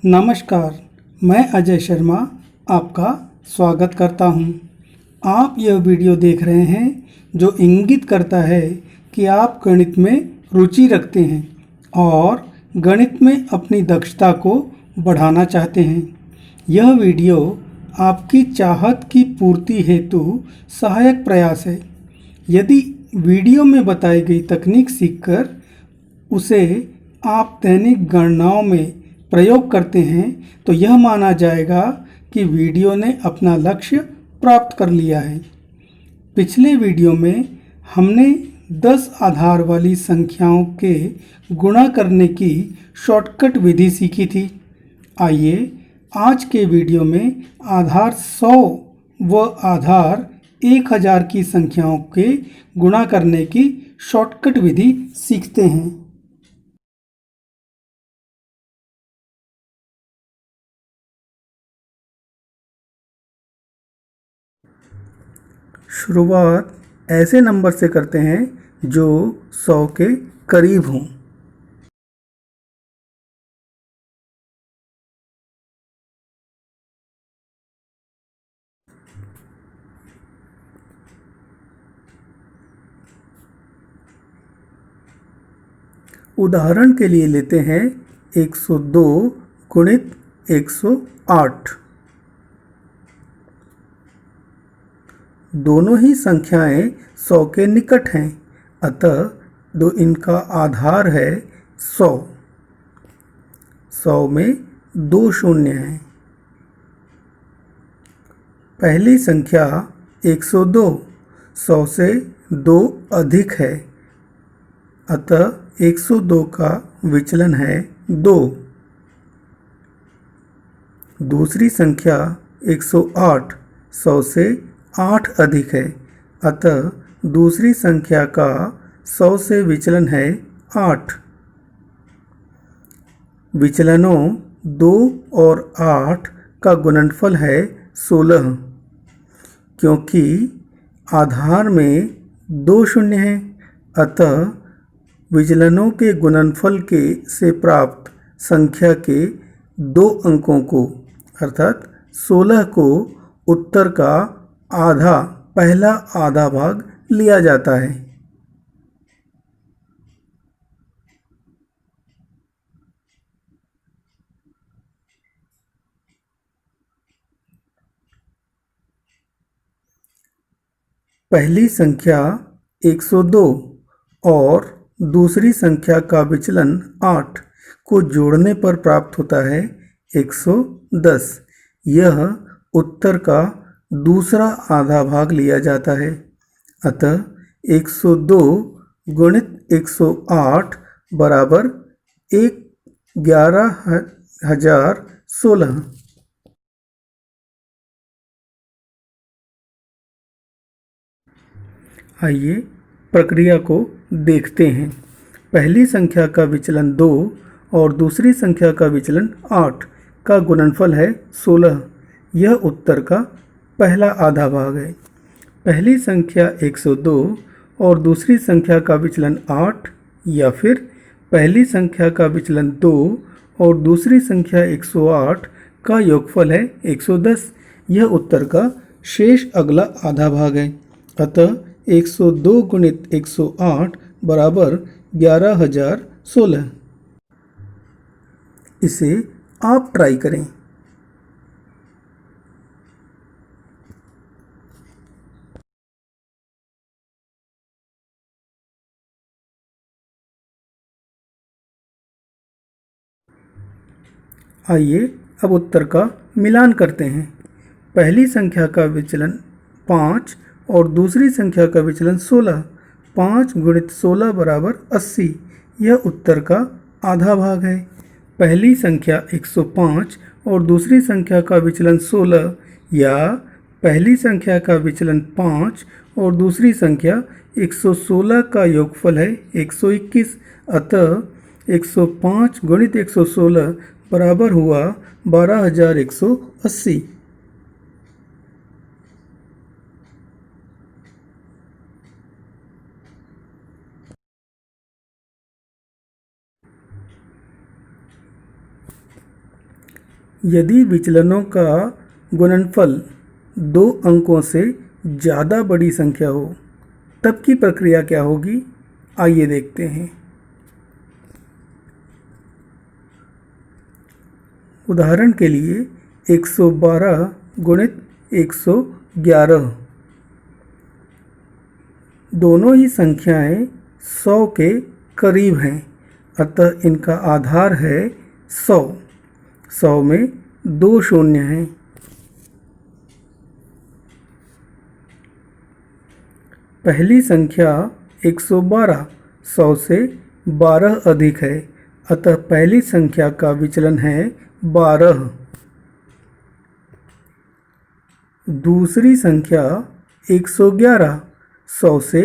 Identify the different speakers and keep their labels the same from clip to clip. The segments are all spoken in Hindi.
Speaker 1: नमस्कार, मैं अजय शर्मा आपका स्वागत करता हूं। आप यह वीडियो देख रहे हैं जो इंगित करता है कि आप गणित में रुचि रखते हैं और गणित में अपनी दक्षता को बढ़ाना चाहते हैं। यह वीडियो आपकी चाहत की पूर्ति हेतु सहायक प्रयास है। यदि वीडियो में बताई गई तकनीक सीखकर उसे आप दैनिक गणनाओं में प्रयोग करते हैं तो यह माना जाएगा कि वीडियो ने अपना लक्ष्य प्राप्त कर लिया है। पिछले वीडियो में हमने 10 आधार वाली संख्याओं के गुणा करने की शॉर्टकट विधि सीखी थी। आइए आज के वीडियो में आधार 100 व आधार 1000 की संख्याओं के गुणा करने की शॉर्टकट विधि सीखते हैं। शुरुआत ऐसे नंबर से करते हैं जो 100 के करीब हों। उदाहरण के लिए लेते हैं 102 गुणित 108। दोनों ही संख्याएं 100 के निकट हैं, अतः दो इनका आधार है 100। 100 में 2 शून्य हैं। पहली संख्या 102 100 से 2 अधिक है, अतः 102 का विचलन है 2। दूसरी संख्या 108 100 से 8 अधिक है, अतः दूसरी संख्या का 100 से विचलन है 8। विचलनों 2 और 8 का गुणनफल है 16। क्योंकि आधार में 2 शून्य हैं, अतः विचलनों के गुणनफल से प्राप्त संख्या के 2 अंकों को अर्थात 16 को उत्तर का पहला आधा भाग लिया जाता है। पहली संख्या 102 और दूसरी संख्या का विचलन 8 को जोड़ने पर प्राप्त होता है 110। यह उत्तर का दूसरा आधा भाग लिया जाता है, अतः 102 गुणित 108 बराबर 11,016। आइए प्रक्रिया को देखते हैं। पहली संख्या का विचलन 2 और दूसरी संख्या का विचलन 8 का गुणनफल है 16। यह उत्तर का पहला आधा भाग है। पहली संख्या 102 और दूसरी संख्या का विचलन 8 या फिर पहली संख्या का विचलन 2 और दूसरी संख्या 108 का योगफल है 110। यह उत्तर का शेष अगला आधा भाग है, अतः 102 गुणित 108 बराबर 11,016। इसे आप ट्राई करें। आइए अब उत्तर का मिलान करते हैं। पहली संख्या का विचलन 5 और दूसरी संख्या का विचलन 16। 5 गुणित 16 बराबर 80। यह उत्तर का आधा भाग है। पहली संख्या 105 और दूसरी संख्या का विचलन 16 या पहली संख्या का विचलन 5 और दूसरी संख्या 116 का योगफल है 121। अतः 105 गुणित 116 बराबर हुआ 12,180। यदि विचलनों का गुणनफल दो अंकों से ज़्यादा बड़ी संख्या हो तब की प्रक्रिया क्या होगी, आइए देखते हैं। उदाहरण के लिए 112 गुणित 111, दोनों ही संख्याएं 100 के करीब हैं, अतः इनका आधार है 100। 100 में 2 शून्य हैं। पहली संख्या 112 100 से 12 अधिक है, अतः पहली संख्या का विचलन है 12। दूसरी संख्या 111 100 से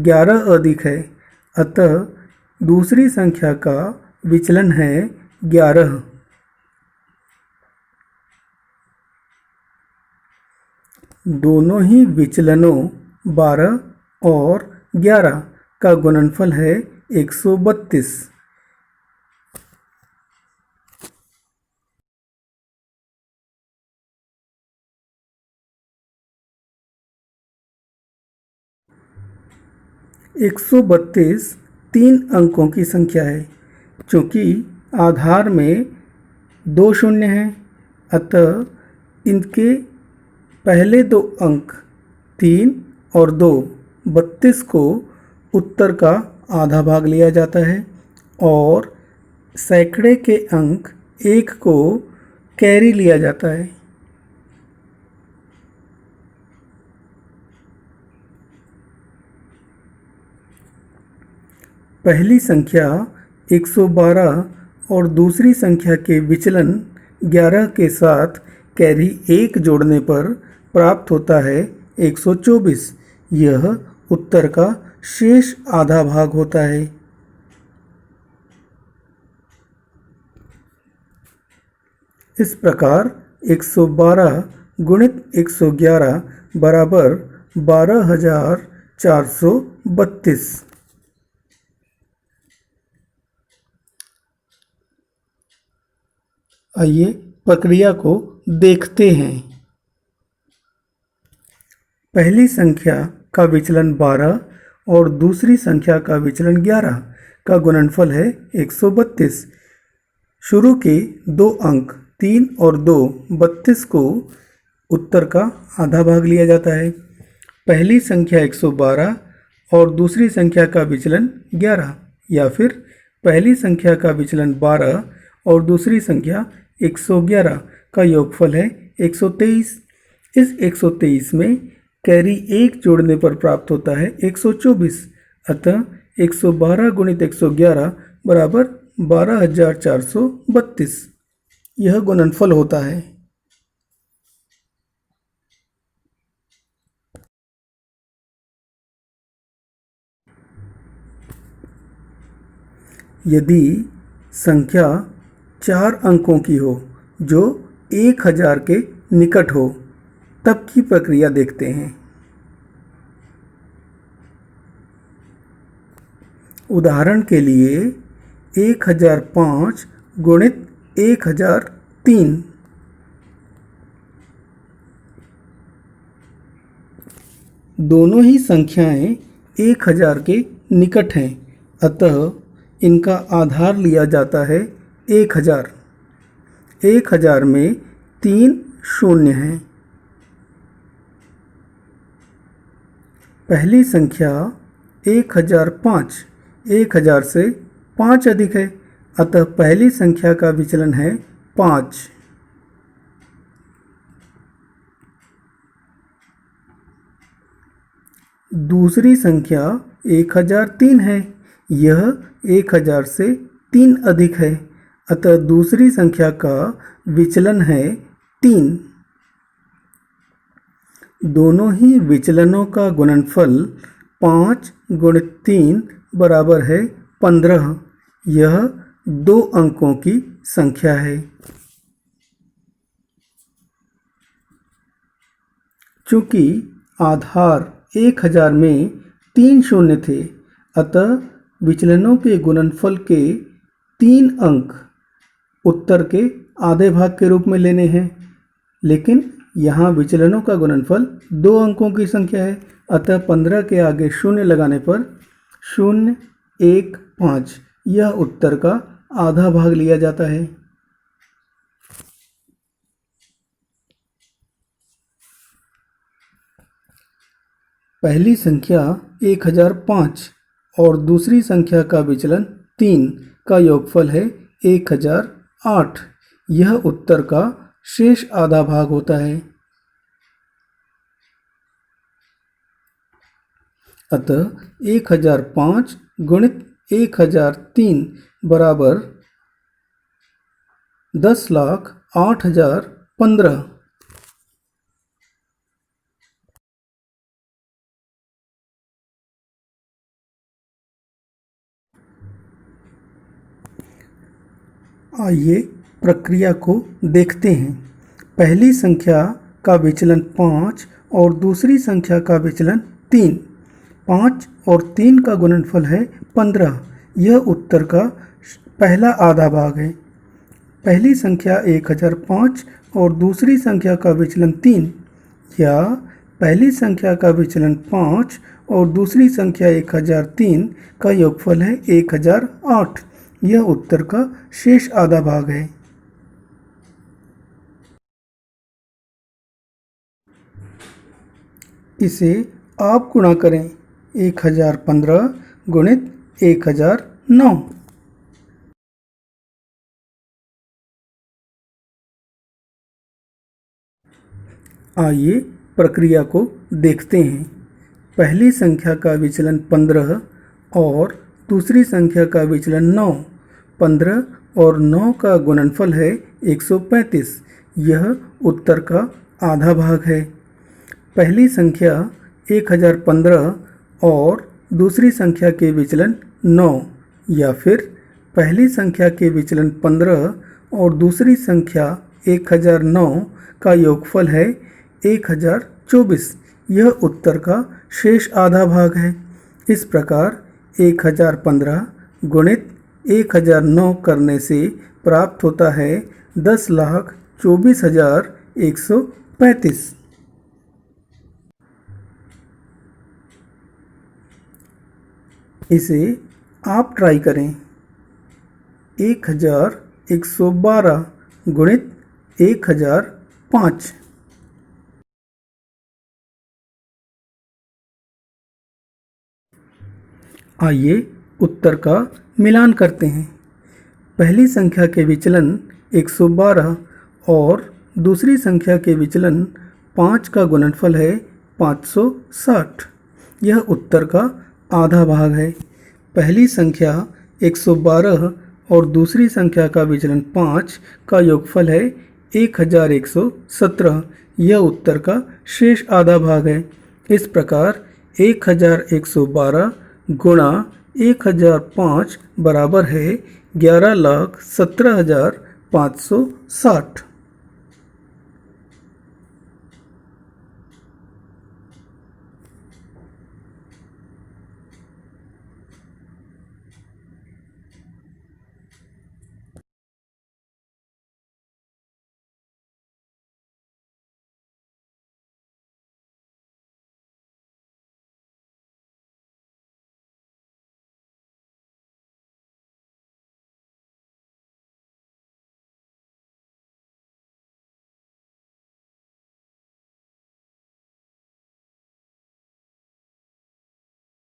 Speaker 1: 11 अधिक है, अतः दूसरी संख्या का विचलन है 11। दोनों ही विचलनों 12 और 11 का गुणनफल है 132। एक 132 तीन अंकों की संख्या है। चूँकि आधार में 2 शून्य हैं, अतः इनके पहले दो अंक 3 और 2 32 को उत्तर का आधा भाग लिया जाता है और सैकड़े के अंक 1 को कैरी लिया जाता है। पहली संख्या 112 और दूसरी संख्या के विचलन 11 के साथ कैरी 1 जोड़ने पर प्राप्त होता है 124। यह उत्तर का शेष आधा भाग होता है। इस प्रकार 112 गुणित 111 बराबर 12,432। आइए प्रक्रिया को देखते हैं। पहली संख्या का विचलन 12 और दूसरी संख्या का विचलन 11 का गुणनफल है 132। शुरू के दो अंक 3 और 2 32 को उत्तर का आधा भाग लिया जाता है। पहली संख्या 112 और दूसरी संख्या का विचलन 11, या फिर पहली संख्या का विचलन 12 और दूसरी संख्या 111 का योगफल है 123। इस 123 में कैरी 1 जोड़ने पर प्राप्त होता है 124। अतः 112 गुणित 111 बराबर 12,432। यह गुणनफल होता है। यदि संख्या 4 अंकों की हो जो 1000 के निकट हो तब की प्रक्रिया देखते हैं। उदाहरण के लिए 1005 गुणित 1003। दोनों ही संख्याएं 1000 के निकट हैं, अतः इनका आधार लिया जाता है 1000। 1000 में 3 शून्य हैं। पहली संख्या 1005 1000 से 5 अधिक है, अतः पहली संख्या का विचलन है 5। दूसरी संख्या 1003 है। यह 1000 से 3 अधिक है, अतः दूसरी संख्या का विचलन है 3। दोनों ही विचलनों का गुणनफल 5 गुणित 3 बराबर है 15। यह 2 अंकों की संख्या है। चूँकि आधार 1000 में 3 शून्य थे, अतः विचलनों के गुणनफल के 3 अंक उत्तर के आधे भाग के रूप में लेने हैं, लेकिन यहाँ विचलनों का गुणनफल 2 अंकों की संख्या है, अतः 15 के आगे शून्य लगाने पर 0, 1, 5 यह उत्तर का आधा भाग लिया जाता है। पहली संख्या 1005 और दूसरी संख्या का विचलन 3 का योगफल है 1008। यह उत्तर का शेष आधा भाग होता है। अतः 1005 गुणित 1003 बराबर 10,08,015। आइए प्रक्रिया को देखते हैं। पहली संख्या का विचलन 5 और दूसरी संख्या का विचलन 3। 5 और 3 का गुणनफल है 15। यह उत्तर का पहला आधा भाग है। पहली संख्या 1005 और दूसरी संख्या का विचलन 3, या पहली संख्या का विचलन 5 और दूसरी संख्या 1003 का योगफल है 1008। यह उत्तर का शेष आधा भाग है। इसे आप गुणा करें। 1015 गुणित 1009। आइए प्रक्रिया को देखते हैं। पहली संख्या का विचलन 15 और दूसरी संख्या का विचलन 9। 15 और 9 का गुणनफल है 135। यह उत्तर का आधा भाग है। पहली संख्या 1015 और दूसरी संख्या के विचलन 9, या फिर पहली संख्या के विचलन 15 और दूसरी संख्या 1009 का योगफल है 1024। यह उत्तर का शेष आधा भाग है। इस प्रकार 1015 गुणित 1009 करने से प्राप्त होता है 10,24,135। इसे आप ट्राई करें। 1112 गुणित 1005। आइए उत्तर का मिलान करते हैं। पहली संख्या के विचलन 112 और दूसरी संख्या के विचलन 5 का गुणनफल है 560। यह उत्तर का आधा भाग है। पहली संख्या 112 और दूसरी संख्या का विचलन 5 का योगफल है 1117। यह उत्तर का शेष आधा भाग है। इस प्रकार 1112 गुणा 1005 बराबर है 11,17,560।